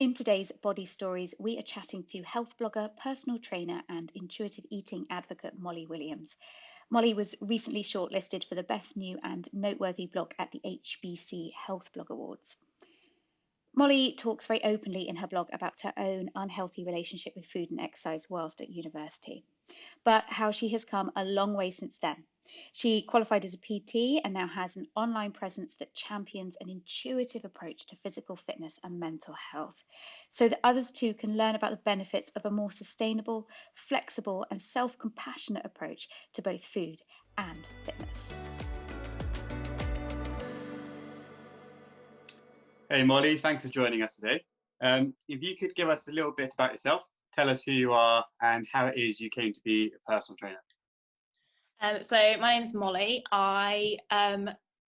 In today's Body Stories, we are chatting to health blogger, personal trainer, and intuitive eating advocate Molly Williams. Molly was recently shortlisted for the Best New and Noteworthy Blog at the HBC Health Blog Awards. Molly talks very openly in her blog about her own unhealthy relationship with food and exercise whilst at university, but how she has come a long way since then. She qualified as a PT and now has an online presence that champions an intuitive approach to physical fitness and mental health, so that others too can learn about the benefits of a more sustainable, flexible, and self-compassionate approach to both food and fitness. Hey Molly, thanks for joining us today. If you could give us a little bit about yourself, tell us who you are and how it is you came to be a personal trainer. So my name's Molly.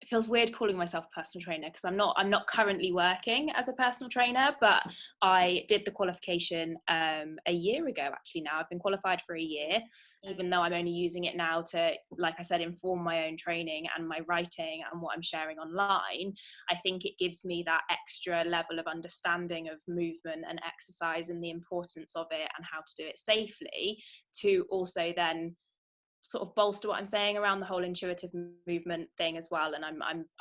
It feels weird calling myself a personal trainer because I'm not currently working as a personal trainer, but I did the qualification a year ago actually now. I've been qualified for a year, even though I'm only using it now to, like I said, inform my own training and my writing and what I'm sharing online. I think it gives me that extra level of understanding of movement and exercise and the importance of it and how to do it safely, to also then sort of bolster what I'm saying around the whole intuitive movement thing as well. And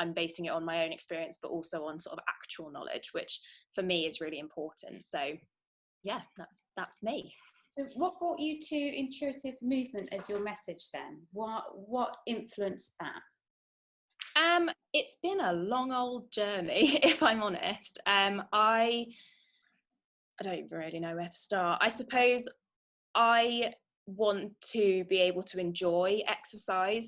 I'm basing it on my own experience, but also on sort of actual knowledge, which for me is really important. So yeah, that's me. So what brought you to intuitive movement as your message then? What influenced that? It's been a long old journey, if I'm honest. I don't even really know where to start. I suppose I want to be able to enjoy exercise,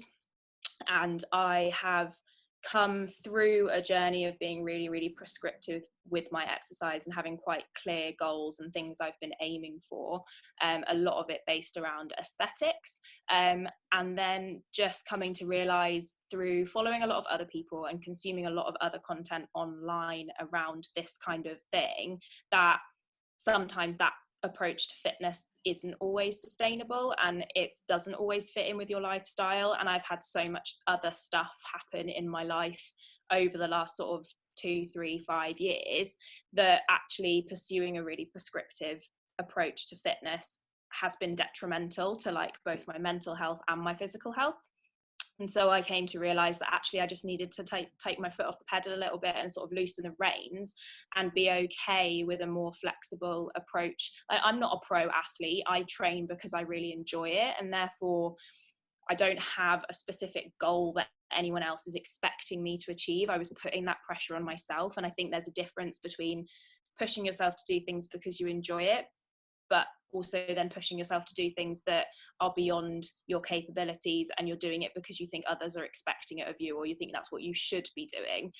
and I have come through a journey of being really, really prescriptive with my exercise and having quite clear goals and things I've been aiming for, a lot of it based around aesthetics, and then just coming to realize through following a lot of other people and consuming a lot of other content online around this kind of thing, that sometimes that approach to fitness isn't always sustainable and it doesn't always fit in with your lifestyle. And I've had so much other stuff happen in my life over the last sort of 2, 3, 5 years that actually pursuing a really prescriptive approach to fitness has been detrimental to like both my mental health and my physical health. And so I came to realize that actually I just needed to take my foot off the pedal a little bit and sort of loosen the reins and be okay with a more flexible approach. I'm not a pro athlete. I train because I really enjoy it. And therefore, I don't have a specific goal that anyone else is expecting me to achieve. I was putting that pressure on myself. And I think there's a difference between pushing yourself to do things because you enjoy it, but also then pushing yourself to do things that are beyond your capabilities and you're doing it because you think others are expecting it of you, or you think that's what you should be doing.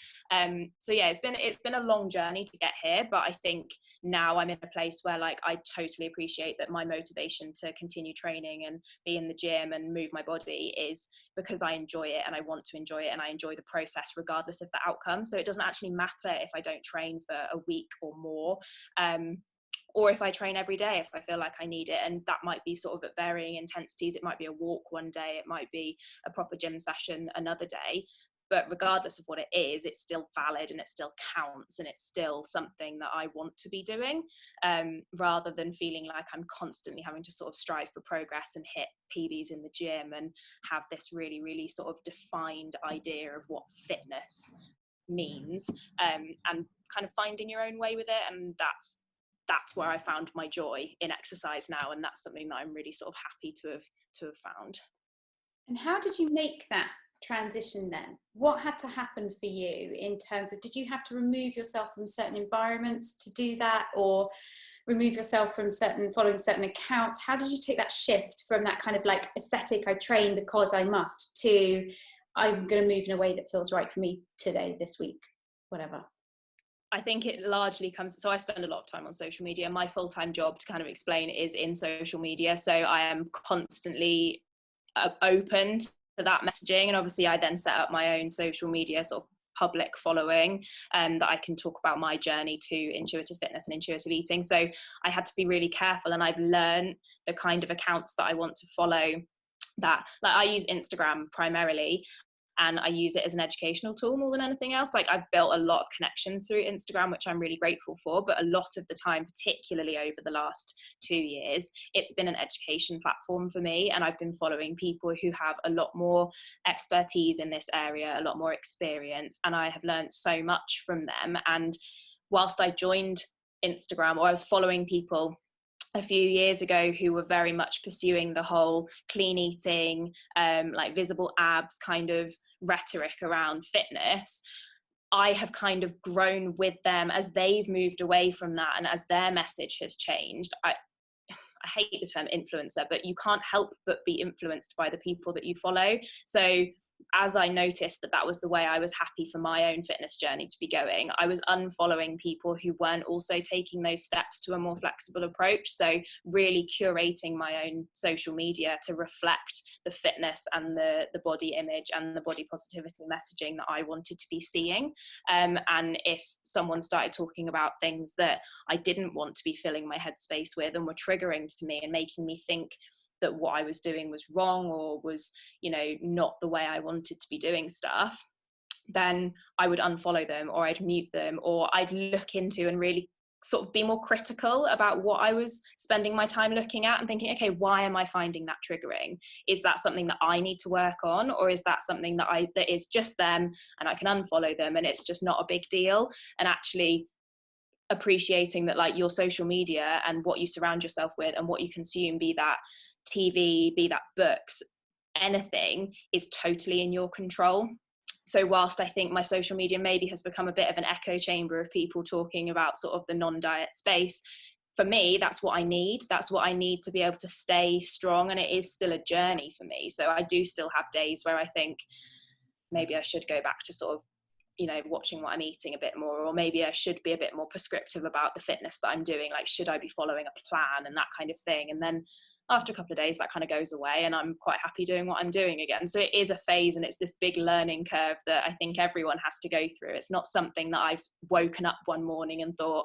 So yeah, it's been a long journey to get here, but I think now I'm in a place where like I totally appreciate that my motivation to continue training and be in the gym and move my body is because I enjoy it and I want to enjoy it and I enjoy the process regardless of the outcome. So it doesn't actually matter if I don't train for a week or more, or if I train every day, if I feel like I need it. And that might be sort of at varying intensities. It might be a walk one day, it might be a proper gym session another day. But regardless of what it is, it's still valid and it still counts and it's still something that I want to be doing, rather than feeling like I'm constantly having to sort of strive for progress and hit PBs in the gym and have this really, really sort of defined idea of what fitness means, and kind of finding your own way with it. And that's where I found my joy in exercise now, and that's something that I'm really sort of happy to have found. And how did you make that transition then? What had to happen for you in terms of, did you have to remove yourself from certain environments to do that, or remove yourself from following certain accounts? How did you take that shift from that kind of like aesthetic, I train because I must, to I'm going to move in a way that feels right for me today, this week, whatever? I think it largely comes, so I spend a lot of time on social media. My full-time job, to kind of explain, is in social media. So I am constantly open to that messaging. And obviously I then set up my own social media sort of public following, that I can talk about my journey to intuitive fitness and intuitive eating. So I had to be really careful, and I've learned the kind of accounts that I want to follow. That, like, I use Instagram primarily, and I use it as an educational tool more than anything else. Like, I've built a lot of connections through Instagram, which I'm really grateful for, but a lot of the time, particularly over the last 2 years, it's been an education platform for me, and I've been following people who have a lot more expertise in this area, a lot more experience, and I have learned so much from them. And whilst I joined Instagram, or I was following people a few years ago who were very much pursuing the whole clean eating, like visible abs kind of rhetoric around fitness, I have kind of grown with them as they've moved away from that, and as their message has changed. I hate the term influencer, but you can't help but be influenced by the people that you follow. So as I noticed that was the way I was happy for my own fitness journey to be going, I was unfollowing people who weren't also taking those steps to a more flexible approach. So really curating my own social media to reflect the fitness and the body image and the body positivity messaging that I wanted to be seeing. And if someone started talking about things that I didn't want to be filling my headspace with and were triggering to me and making me think that what I was doing was wrong, or was, not the way I wanted to be doing stuff, then I would unfollow them, or I'd mute them, or I'd look into and really sort of be more critical about what I was spending my time looking at and thinking, okay, why am I finding that triggering? Is that something that I need to work on, or is that something that is just them and I can unfollow them and it's just not a big deal? And actually appreciating that, like, your social media and what you surround yourself with and what you consume, be that TV, be that books, anything, is totally in your control. So whilst I think my social media maybe has become a bit of an echo chamber of people talking about sort of the non-diet space, for me, that's what I need. That's what I need to be able to stay strong. And it is still a journey for me. So I do still have days where I think maybe I should go back to sort of, watching what I'm eating a bit more, or maybe I should be a bit more prescriptive about the fitness that I'm doing. Like, should I be following a plan and that kind of thing? And then after a couple of days, that kind of goes away and I'm quite happy doing what I'm doing again. So it is a phase, and it's this big learning curve that I think everyone has to go through. It's not something that I've woken up one morning and thought,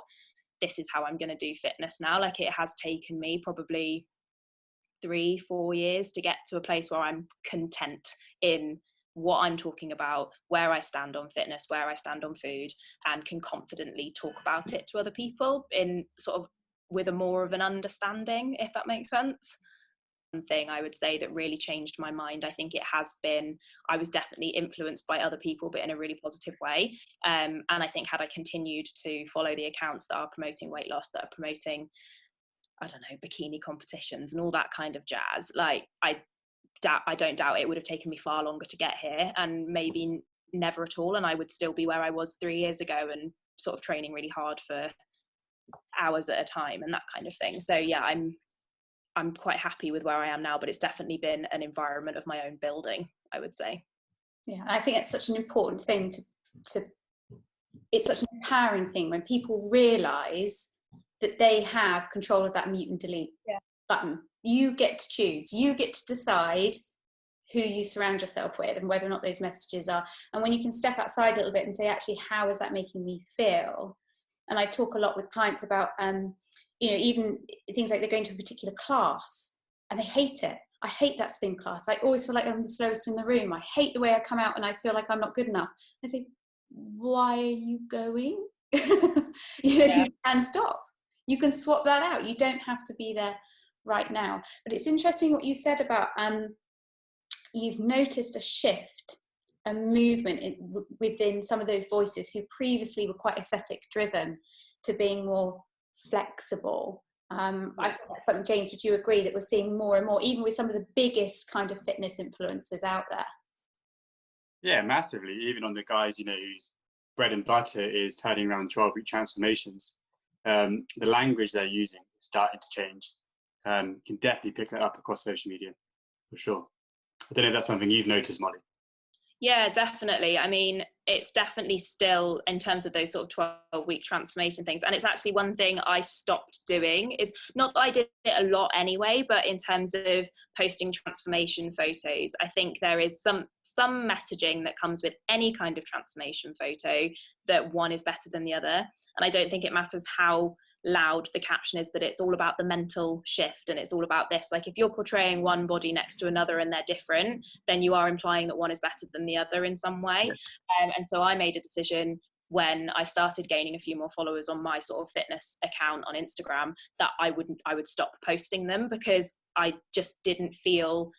this is how I'm going to do fitness now. Like, it has taken me probably 3-4 years to get to a place where I'm content in what I'm talking about, where I stand on fitness, where I stand on food, and can confidently talk about it to other people in sort of with a more of an understanding, if that makes sense. One thing I would say that really changed my mind, I think it has been, I was definitely influenced by other people, but in a really positive way. And I think had I continued to follow the accounts that are promoting weight loss, that are promoting, I don't know, bikini competitions and all that kind of jazz, like, I don't doubt it would have taken me far longer to get here, and maybe never at all, and I would still be where I was 3 years ago and sort of training really hard for hours at a time and that kind of thing. So yeah, I'm quite happy with where I am now, but it's definitely been an environment of my own building, I would say. Yeah, I think it's such an important thing to it's such an empowering thing when people realise that they have control of that mute and delete button. You get to choose, you get to decide who you surround yourself with and whether or not those messages are, and when you can step outside a little bit and say, actually, how is that making me feel? And I talk a lot with clients about, even things like they're going to a particular class and they hate it. I hate that spin class. I always feel like I'm the slowest in the room. I hate the way I come out and I feel like I'm not good enough. I say, why are you going? You can stop. You can swap that out. You don't have to be there right now. But it's interesting what you said about you've noticed a shift, a movement within some of those voices who previously were quite aesthetic driven to being more flexible. I think that's something, James, would you agree that we're seeing more and more, even with some of the biggest kind of fitness influencers out there? Yeah, massively. Even on the guys, whose bread and butter is turning around 12-week transformations, the language they're using is starting to change. You can definitely pick that up across social media, for sure. I don't know if that's something you've noticed, Molly. Yeah, definitely. I mean, it's definitely still in terms of those sort of 12-week transformation things. And it's actually one thing I stopped doing, is not that I did it a lot anyway, but in terms of posting transformation photos, I think there is some messaging that comes with any kind of transformation photo that one is better than the other. And I don't think it matters how loud the caption is that it's all about the mental shift and it's all about this. Like if you're portraying one body next to another and they're different, then you are implying that one is better than the other in some way. And so I made a decision when I started gaining a few more followers on my sort of fitness account on Instagram that I would stop posting them, because I just didn't feel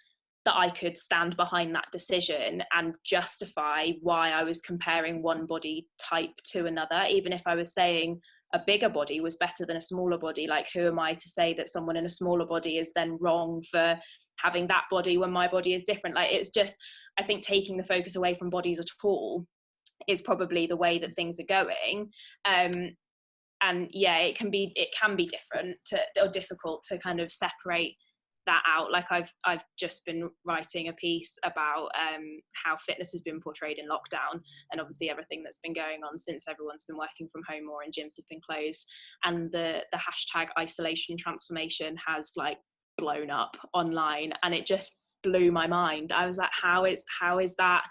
that I could stand behind that decision and justify why I was comparing one body type to another. Even if I was saying a bigger body was better than a smaller body, like who am I to say that someone in a smaller body is then wrong for having that body when my body is different? Like it's just, I think taking the focus away from bodies at all is probably the way that things are going. And yeah, it can be different or difficult to kind of separate that out. Like I've just been writing a piece about how fitness has been portrayed in lockdown, and obviously everything that's been going on since everyone's been working from home more and gyms have been closed, and the hashtag isolation transformation has like blown up online, and it just blew my mind. I was like, how is that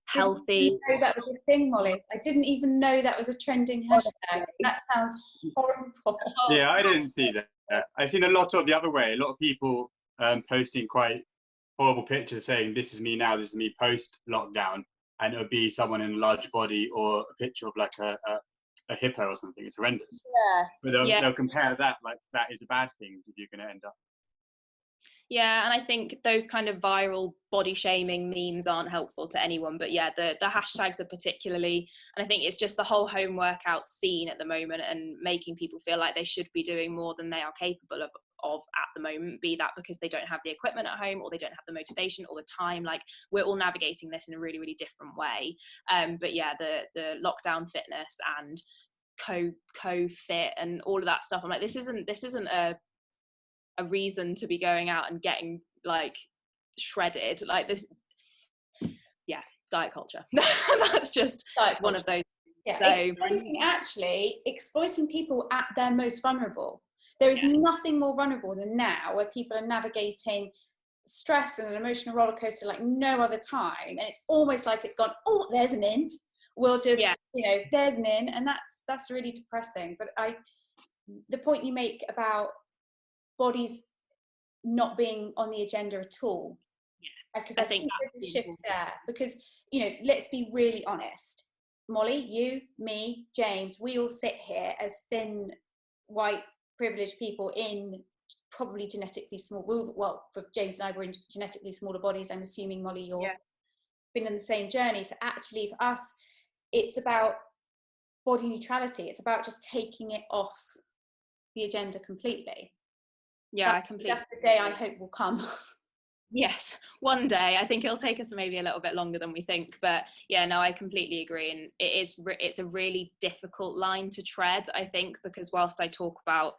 healthy? I didn't know that was a thing, Molly. I didn't even know that was a trending hashtag. That sounds horrible. Yeah, I didn't see that. I've seen a lot of the other way. A lot of people posting quite horrible pictures saying, this is me now, this is me post lockdown, and it'll be someone in a large body or a picture of like a hippo or something. It's horrendous. But they'll compare that, like that is a bad thing if you're going to end up. Yeah, and I think those kind of viral body shaming memes aren't helpful to anyone. But yeah, the hashtags are particularly, and I think it's just the whole home workout scene at the moment and making people feel like they should be doing more than they are capable of at the moment, be that because they don't have the equipment at home or they don't have the motivation or the time. Like we're all navigating this in a really, really different way. But yeah, the lockdown fitness and co-fit and all of that stuff, I'm like, this isn't a reason to be going out and getting like shredded like this. Yeah, diet culture. That's just like one of those. Yeah, so, exploiting people at their most vulnerable. There is nothing more vulnerable than now, where people are navigating stress and an emotional roller coaster like no other time, and it's almost like it's gone, oh, there's an in, we'll just there's an in, and that's really depressing. But the point you make about bodies not being on the agenda at all, because I think there's a shift there. Because let's be really honest, Molly, you, me, James, we all sit here as thin white privileged people in probably genetically small, well, for James and I, we're in genetically smaller bodies. I'm assuming, Molly, you're been on the same journey. So actually for us, it's about body neutrality. It's about just taking it off the agenda completely. Yeah, I completely. That's the day I hope will come. Yes, one day. I think it'll take us maybe a little bit longer than we think, but yeah, no, I completely agree. And it's a really difficult line to tread, I think, because whilst I talk about,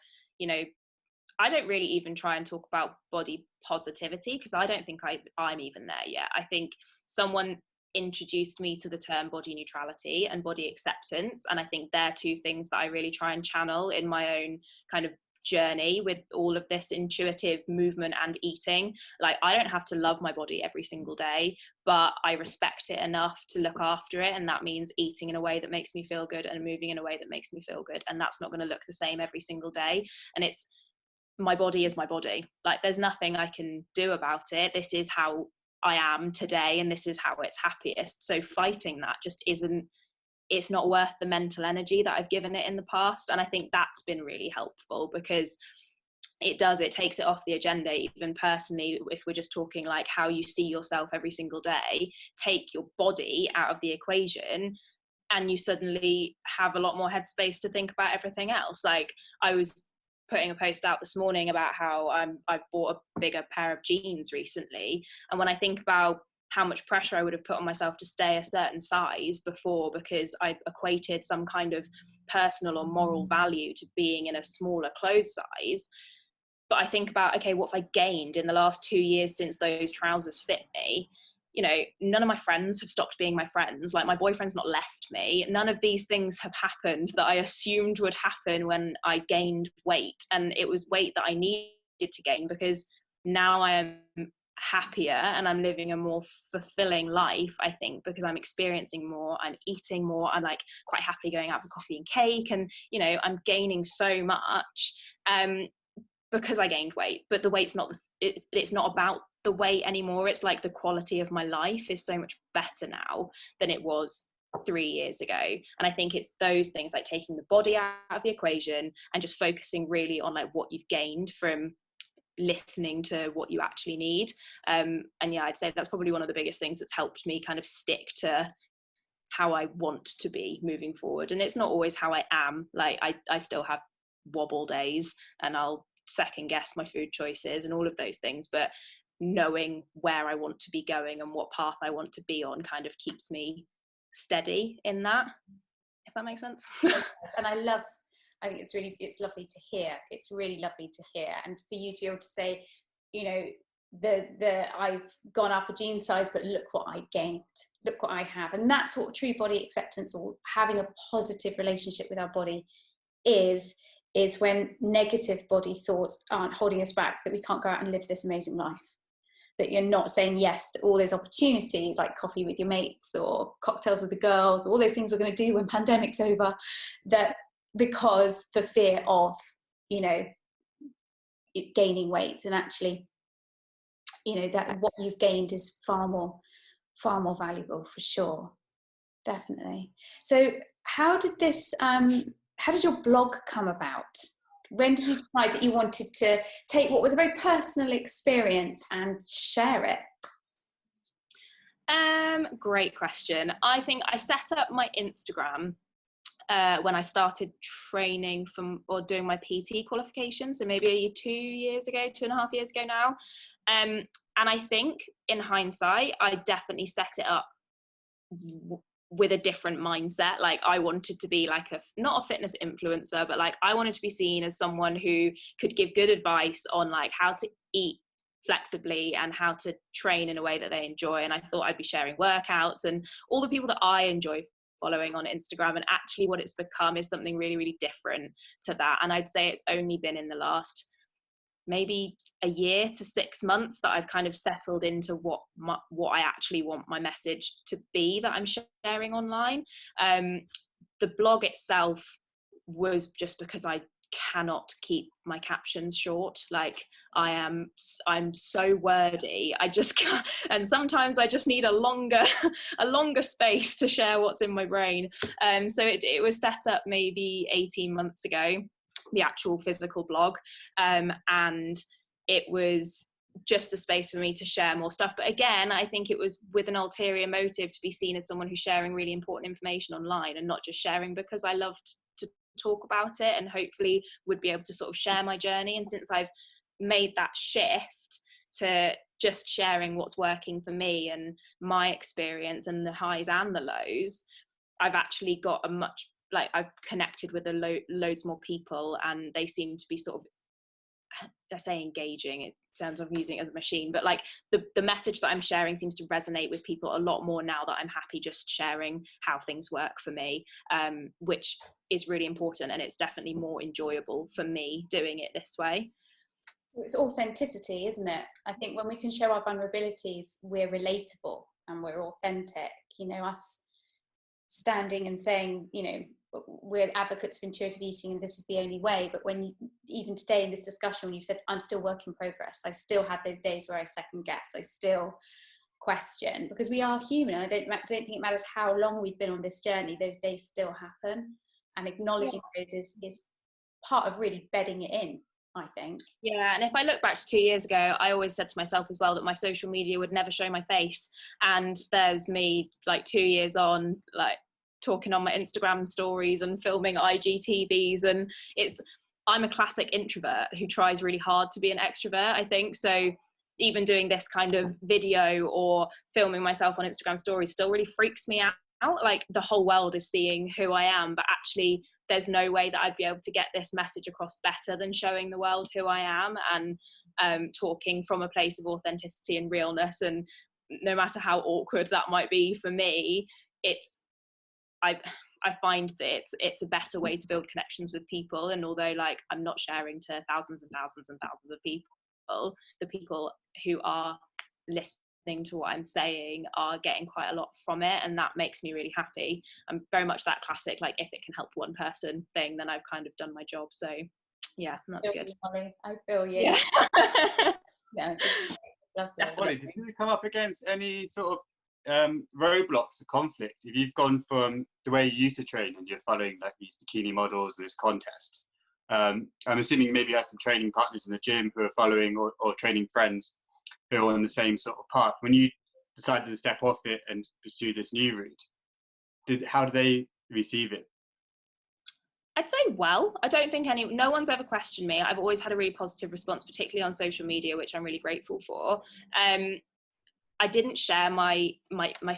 I don't really even try and talk about body positivity, because I don't think I'm even there yet. I think someone introduced me to the term body neutrality and body acceptance, and I think they're two things that I really try and channel in my own kind of journey with all of this intuitive movement and eating. Like I don't have to love my body every single day, but I respect it enough to look after it, and that means eating in a way that makes me feel good and moving in a way that makes me feel good, and that's not going to look the same every single day. And it's, my body is my body. Like there's nothing I can do about it. This is how I am today, and this is how it's happiest. So fighting that just isn't, it's not worth the mental energy that I've given it in the past. And I think that's been really helpful, because it takes it off the agenda. Even personally, if we're just talking like how you see yourself every single day, take your body out of the equation and you suddenly have a lot more headspace to think about everything else. Like I was putting a post out this morning about how I've bought a bigger pair of jeans recently, and when I think about how much pressure I would have put on myself to stay a certain size before, because I equated some kind of personal or moral value to being in a smaller clothes size. But I think about, okay, what have I gained in the last 2 years since those trousers fit me? None of my friends have stopped being my friends. Like my boyfriend's not left me. None of these things have happened that I assumed would happen when I gained weight. And it was weight that I needed to gain, because now I am happier and I'm living a more fulfilling life, I think, because I'm experiencing more, I'm eating more, I'm like quite happily going out for coffee and cake, and you know, I'm gaining so much because I gained weight. But the weight's not it's not about the weight anymore. It's like the quality of my life is so much better now than it was 3 years ago. And I think it's those things, like taking the body out of the equation and just focusing really on like what you've gained from listening to what you actually need. And yeah, I'd say that's probably one of the biggest things that's helped me kind of stick to how I want to be moving forward. And it's not always how I am. Like I still have wobble days, and I'll second guess my food choices and all of those things, but knowing where I want to be going and what path I want to be on kind of keeps me steady in that, if that makes sense. And I think it's lovely to hear. It's really lovely to hear. And for you to be able to say, you know, I've gone up a jean size, but look what I gained, look what I have. And that's what true body acceptance, or having a positive relationship with our body is when negative body thoughts aren't holding us back, that we can't go out and live this amazing life. That you're not saying yes to all those opportunities, like coffee with your mates or cocktails with the girls, all those things we're going to do when pandemic's over, that because for fear of, you know, gaining weight. And actually, you know, that what you've gained is far more valuable, for sure. Definitely. So how did your blog come about? When did you decide that you wanted to take what was a very personal experience and share it? Great question. I think I set up my Instagram when I started training or doing my PT qualification, so maybe 2.5 years ago now. And I think in hindsight, I definitely set it up with a different mindset. Like I wanted to be like not a fitness influencer, but like I wanted to be seen as someone who could give good advice on like how to eat flexibly and how to train in a way that they enjoy. And I thought I'd be sharing workouts and all the people that I enjoy following on Instagram, and actually what it's become is something really, really different to that. And I'd say it's only been in the last maybe a year to 6 months that I've kind of settled into what I actually want my message to be that I'm sharing online. The blog itself was just because I cannot keep my captions short. Like I'm so wordy, I just can't, and sometimes I just need a longer space to share what's in my brain. So it was set up maybe 18 months ago, the actual physical blog, and it was just a space for me to share more stuff. But again, I think it was with an ulterior motive to be seen as someone who's sharing really important information online, and not just sharing because I loved to talk about it, and hopefully would be able to sort of share my journey. And since I've made that shift to just sharing what's working for me and my experience and the highs and the lows, I've actually got I've connected with loads more people, and they seem to be sort of, I say engaging, it sounds like I'm using it as a machine, but like the message that I'm sharing seems to resonate with people a lot more now that I'm happy just sharing how things work for me, which is really important, and it's definitely more enjoyable for me doing it this way. It's authenticity, isn't it? I think when we can show our vulnerabilities, we're relatable and we're authentic. You know, us standing and saying, you know, we're advocates of intuitive eating and this is the only way. But when you, even today in this discussion, when you said, I'm still work in progress, I still have those days where I second guess, I still question, because we are human. And I don't think it matters how long we've been on this journey, those days still happen. And acknowledging those is part of really bedding it in, I think. Yeah, and if I look back to 2 years ago, I always said to myself as well that my social media would never show my face. And there's me like 2 years on, like talking on my Instagram stories and filming IGTVs, and I'm a classic introvert who tries really hard to be an extrovert, I think. So even doing this kind of video or filming myself on Instagram stories still really freaks me out. Like the whole world is seeing who I am, but actually there's no way that I'd be able to get this message across better than showing the world who I am, and talking from a place of authenticity and realness. And no matter how awkward that might be for me, I find that it's a better way to build connections with people. And although like I'm not sharing to thousands and thousands and thousands of people, the people who are listening to what I'm saying are getting quite a lot from it, and that makes me really happy. I'm very much that classic, like, if it can help one person thing, then I've kind of done my job. So yeah, that's good. Molly, I feel you. Yeah. No, it's lovely. Molly, did you come up against any sort of roadblocks or conflict if you've gone from the way you used to train and you're following like these bikini models, this contest? I'm assuming maybe you have some training partners in the gym who are following, or training friends who are on the same sort of path. When you decided to step off it and pursue this new route, how do they receive it? I'd say, well, I don't think no one's ever questioned me. I've always had a really positive response, particularly on social media, which I'm really grateful for. I didn't share my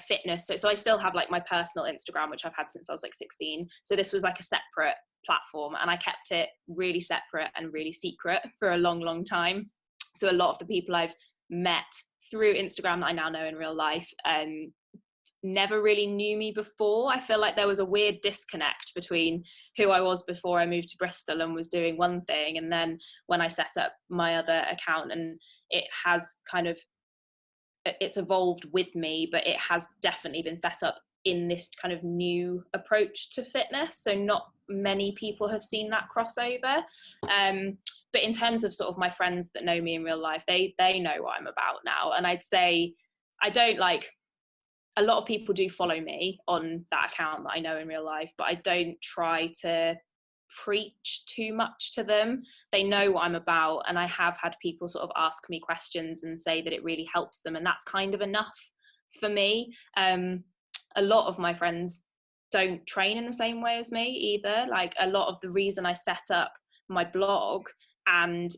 fitness, so I still have like my personal Instagram, which I've had since I was like 16. So this was like a separate platform, and I kept it really separate and really secret for a long time. So a lot of the people I've met through Instagram that I now know in real life never really knew me before. I feel like there was a weird disconnect between who I was before I moved to Bristol and was doing one thing, and then when I set up my other account, and it has kind of, it's evolved with me, but it has definitely been set up in this kind of new approach to fitness. So not many people have seen that crossover. But in terms of sort of my friends that know me in real life, they know what I'm about now. And I'd say I don't like, a lot of people do follow me on that account that I know in real life, but I don't try to preach too much to them. They know what I'm about, and I have had people sort of ask me questions and say that it really helps them, and that's kind of enough for me. A lot of my friends don't train in the same way as me either. Like, a lot of the reason I set up my blog and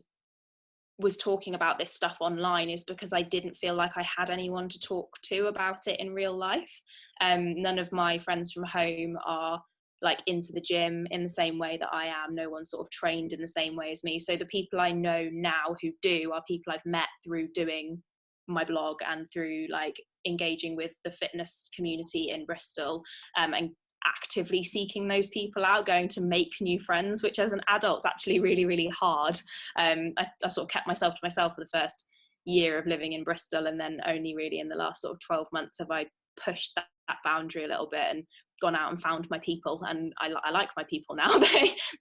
was talking about this stuff online is because I didn't feel like I had anyone to talk to about it in real life. None of my friends from home are like into the gym in the same way that I am. No one's sort of trained in the same way as me. So the people I know now who do are people I've met through doing my blog and through like engaging with the fitness community in Bristol, and actively seeking those people out, going to make new friends, which as an adult is actually really hard. I sort of kept myself to myself for the first year of living in Bristol, and then only really in the last sort of 12 months have I pushed that boundary a little bit and gone out and found my people. And I like my people now.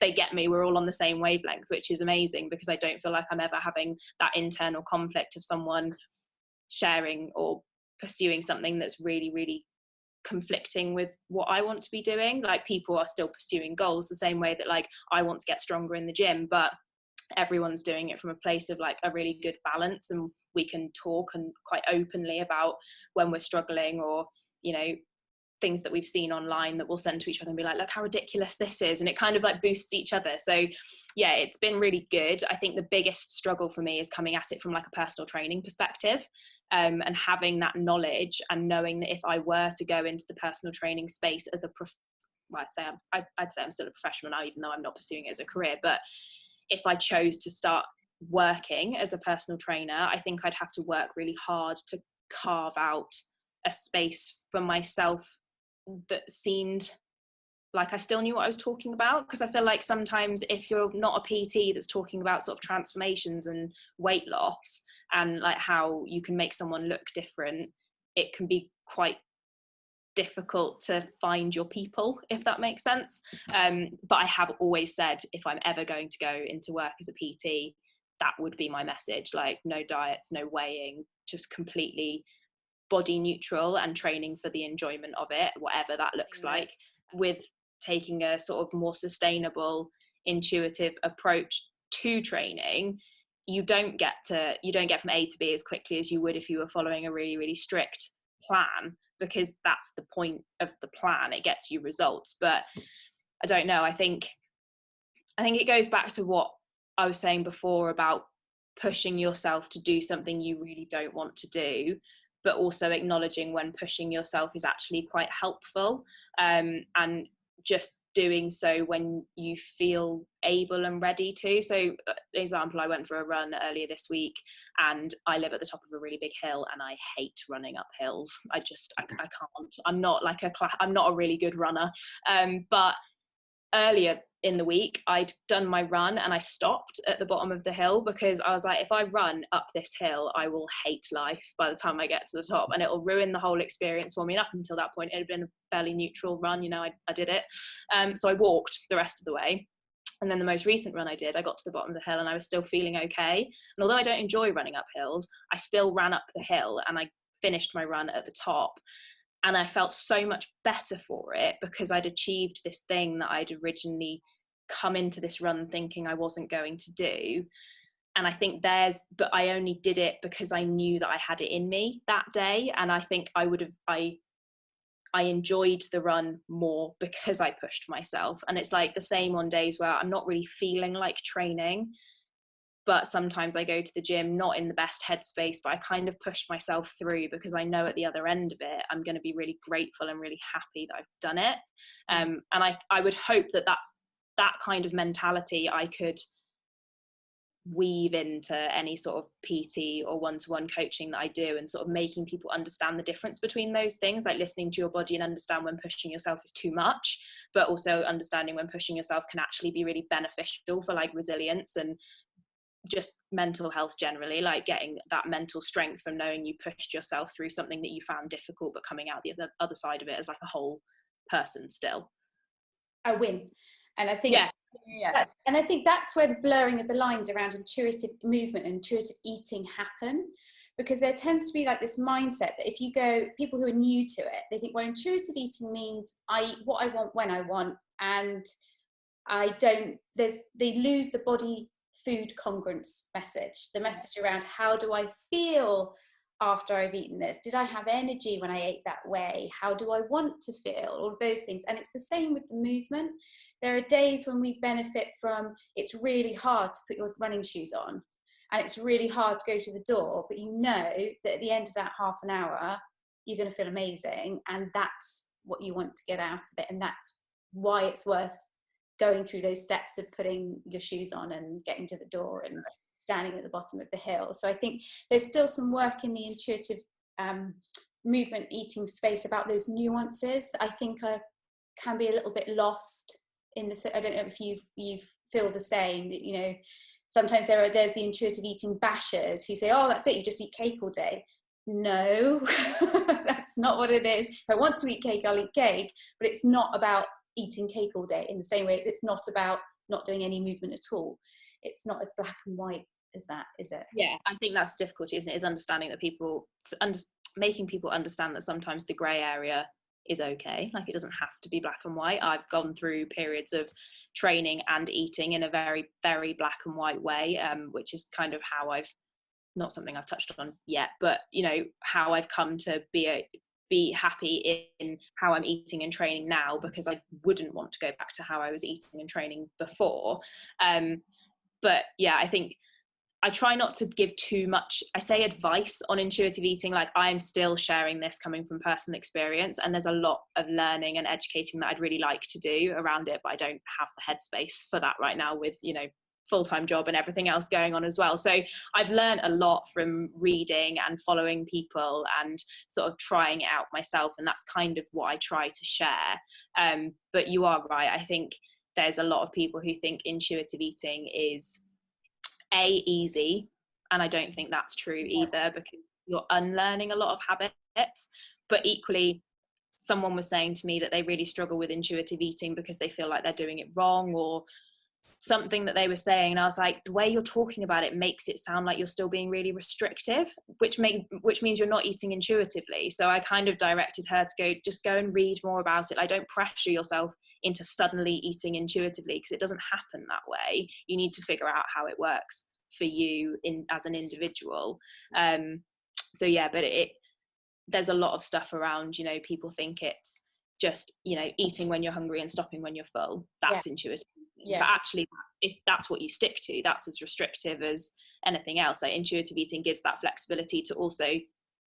They get me. We're all on the same wavelength, which is amazing, because I don't feel like I'm ever having that internal conflict of someone sharing or pursuing something that's really conflicting with what I want to be doing. Like, people are still pursuing goals the same way that like I want to get stronger in the gym, but everyone's doing it from a place of like a really good balance, and we can talk and quite openly about when we're struggling, or you know, things that we've seen online that we'll send to each other and be like, look how ridiculous this is, and it kind of like boosts each other. So yeah, it's been really good. I think the biggest struggle for me is coming at it from like a personal training perspective, and having that knowledge and knowing that if I were to go into the personal training space as I'd say I'm still a professional now, even though I'm not pursuing it as a career, but if I chose to start working as a personal trainer, I think I'd have to work really hard to carve out a space for myself that seemed like I still knew what I was talking about. Because I feel like sometimes if you're not a PT that's talking about sort of transformations and weight loss and like how you can make someone look different, it can be quite difficult to find your people, if that makes sense. But I have always said, if I'm ever going to go into work as a PT, that would be my message. Like, no diets, no weighing, just completely body neutral and training for the enjoyment of it, whatever that looks like, with taking a sort of more sustainable, intuitive approach to training. You don't get from A to B as quickly as you would if you were following a really strict plan, because that's the point of the plan. It gets you results. But I don't know, I think it goes back to what I was saying before about pushing yourself to do something you really don't want to do, but also acknowledging when pushing yourself is actually quite helpful, and just doing so when you feel able and ready to. So example, I went for a run earlier this week, and I live at the top of a really big hill, and I hate running up hills. I can't. I'm not a really good runner. But earlier in the week, I'd done my run and I stopped at the bottom of the hill, because I was like, if I run up this hill, I will hate life by the time I get to the top, and it'll ruin the whole experience for me. And up until that point, it had been a fairly neutral run, you know, I did it. So I walked the rest of the way. And then the most recent run I did, I got to the bottom of the hill and I was still feeling okay. And although I don't enjoy running up hills, I still ran up the hill and I finished my run at the top. And I felt so much better for it, because I'd achieved this thing that I'd originally come into this run thinking I wasn't going to do. And I think but I only did it because I knew that I had it in me that day. And I think I enjoyed the run more because I pushed myself. And it's like the same on days where I'm not really feeling like training, but sometimes I go to the gym not in the best headspace, but I kind of push myself through, because I know at the other end of it, I'm going to be really grateful and really happy that I've done it. And I would hope that that kind of mentality I could weave into any sort of PT or one-to-one coaching that I do, and sort of making people understand the difference between those things, like listening to your body and understand when pushing yourself is too much, but also understanding when pushing yourself can actually be really beneficial for like resilience and just mental health generally, like getting that mental strength from knowing you pushed yourself through something that you found difficult, but coming out the other side of it as like a whole person still. A win. And I think and I think that's where the blurring of the lines around intuitive movement and intuitive eating happen, because there tends to be like this mindset that if you go, people who are new to it, they think, well, intuitive eating means I eat what I want when I want, and they lose the body food congruence message, the message around how do I feel after I've eaten this? Did I have energy when I ate that way? How do I want to feel? All of those things. And it's the same with the movement. There are days when we benefit from, it's really hard to put your running shoes on and it's really hard to go to the door, but you know that at the end of that half an hour, you're going to feel amazing. And that's what you want to get out of it. And that's why it's worth going through those steps of putting your shoes on and getting to the door and standing at the bottom of the hill. So I think there's still some work in the intuitive movement eating space about those nuances that I think can be a little bit lost in the. I don't know if you feel the same, that, you know, sometimes there's the intuitive eating bashers who say, oh, that's it, you just eat cake all day. No, that's not what it is. If I want to eat cake, I'll eat cake, but it's not about eating cake all day in the same way it's not about not doing any movement at all. It's not as black and white as that, is it? Yeah, I think that's the difficulty, isn't it? Is understanding that making people understand that sometimes the grey area is okay. Like, it doesn't have to be black and white. I've gone through periods of training and eating in a very, very black and white way, which is kind of how not something I've touched on yet, but, you know, how I've come to be happy in how I'm eating and training now, because I wouldn't want to go back to how I was eating and training before. But yeah, I think I try not to give too much, I say, advice on intuitive eating. Like, I'm still sharing this coming from personal experience, and there's a lot of learning and educating that I'd really like to do around it, but I don't have the headspace for that right now with, you know, full-time job and everything else going on as well. So I've learned a lot from reading and following people and sort of trying it out myself, and that's kind of what I try to share. But you are right, I think there's a lot of people who think intuitive eating is easy, and I don't think that's true either, because you're unlearning a lot of habits. But equally, someone was saying to me that they really struggle with intuitive eating because they feel like they're doing it wrong, or something that they were saying, and I was like, the way you're talking about it makes it sound like you're still being really restrictive, which means you're not eating intuitively. So I kind of directed her to go and read more about it. Like, don't pressure yourself into suddenly eating intuitively, because it doesn't happen that way. You need to figure out how it works for you as an individual. So yeah, but there's a lot of stuff around, you know, people think it's just, you know, eating when you're hungry and stopping when you're full. That's intuitive. Yeah. But actually, if that's what you stick to, that's as restrictive as anything else. Like, intuitive eating gives that flexibility to also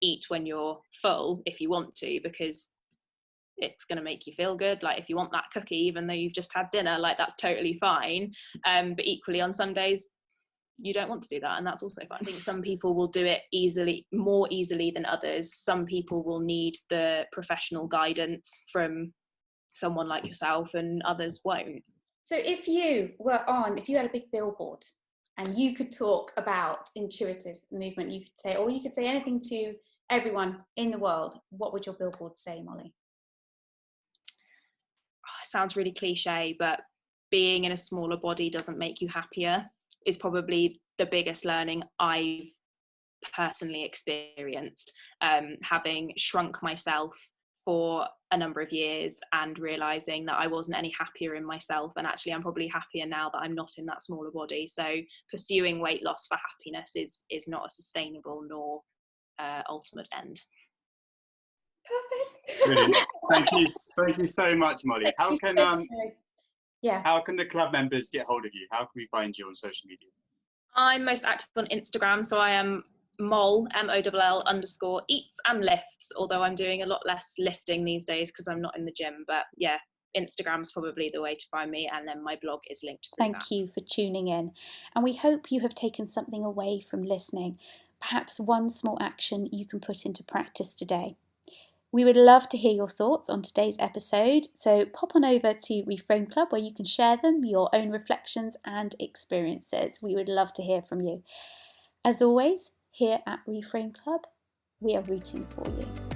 eat when you're full if you want to, because it's going to make you feel good. Like, if you want that cookie even though you've just had dinner, like, that's totally fine. But equally, on some days you don't want to do that, and that's also fine. I think some people will do it more easily than others. Some people will need the professional guidance from someone like yourself, and others won't. So if you had a big billboard and you could talk about intuitive movement, you could say anything to everyone in the world, what would your billboard say, Molly? It sounds really cliche, but being in a smaller body doesn't make you happier is probably the biggest learning I've personally experienced, having shrunk myself for a number of years and realizing that I wasn't any happier in myself, and actually I'm probably happier now that I'm not in that smaller body. So pursuing weight loss for happiness is not a sustainable nor ultimate end. Perfect. Brilliant. Thank you so much, Molly. How can the club members get hold of you? How can we find you on social media? I'm most active on Instagram, so I am Moll, MOLL_ eats and lifts, although I'm doing a lot less lifting these days because I'm not in the gym. But yeah, Instagram's probably the way to find me, and then my blog is linked through that. Thank you for tuning in, and we hope you have taken something away from listening, perhaps one small action you can put into practice today. We would love to hear your thoughts on today's episode, so pop on over to Reframe Club where you can share them, your own reflections and experiences. We would love to hear from you. As always, here at Reframe Club, we are rooting for you.